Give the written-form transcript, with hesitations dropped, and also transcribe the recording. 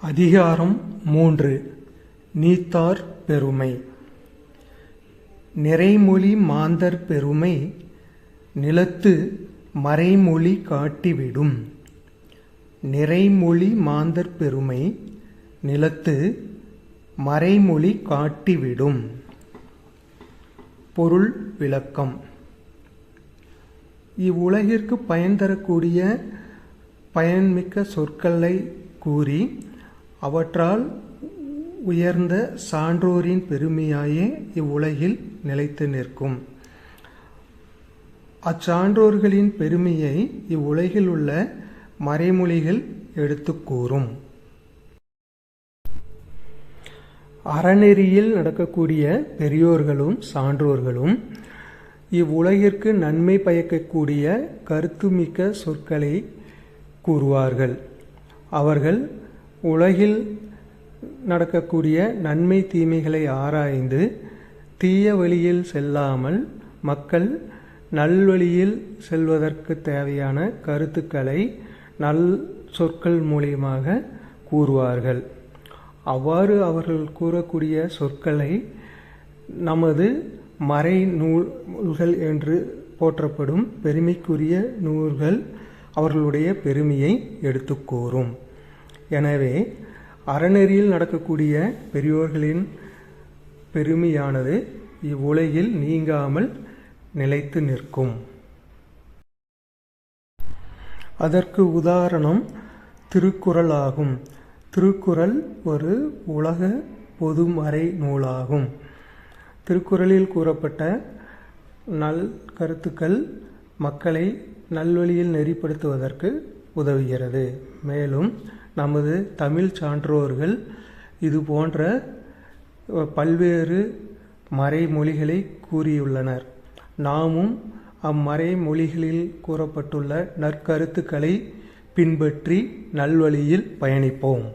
அதிகாரம் 3. நீத்தார் பெருமை. நிறைமொழி மாந்தர் பெருமை நிலத்து மறைமொழி காட்டிவிடும். நிறைமொழி மாந்தர் பெருமை நிலத்து மறைமொழி காட்டிவிடும். பொருள் விளக்கம். இவ்வுலகிற்கு பயன் தரக்கூடிய பயன்மிக்க சொற்களை கூறி அவற்றால் உயர்ந்த சான்றோரின் பெருமையாயே இவ்வுலகில் நிலைத்து நிற்கும். அச்சான்றோர்களின் பெருமையை இவ்வுலகில் உள்ள மறைமொழிகள் எடுத்து கூறும். அறநெறியில் நடக்கக்கூடிய பெரியோர்களும் சான்றோர்களும் இவ்வுலகிற்கு நன்மை பயக்கக்கூடிய கருத்துமிக்க சொற்களை கூறுவார்கள். அவர்கள் உலகில் நடக்கக்கூடிய நன்மை தீமைகளை ஆராய்ந்து தீய வழியில் செல்லாமல் மக்கள் நல்வழியில் செல்வதற்கு தேவையான கருத்துக்களை நல் சொற்கள் மூலியமாக கூறுவார்கள். அவ்வாறு அவர்கள் கூறக்கூடிய சொற்களை நமது மறை நூல்கள் என்று போற்றப்படும் பெருமைக்குரிய நூல்கள் அவர்களுடைய பெருமையை எடுத்து கூறும். எனவே அறநெறியில் நடக்கக்கூடிய பெரியோர்களின் பெருமையானது இவ்வுலகில் நீங்காமல் நிலைத்து நிற்கும். அதற்கு உதாரணம் திருக்குறள் ஆகும். திருக்குறள் ஒரு உலக பொதுமறை நூலாகும். திருக்குறளில் கூறப்பட்ட நல் கருத்துக்கள் மக்களை நல்வழியில் நெறிப்படுத்துவதற்கு உதவுகிறது. மேலும் நமது தமிழ் சான்றோர்கள் இது போன்ற பல்வேறு மறைமொழிகளை கூறியுள்ளனர். நாமும் அம்மறைமொழிகளில் கூறப்பட்டுள்ள நற்கருத்துக்களை பின்பற்றி நல்வழியில் பயணிப்போம்.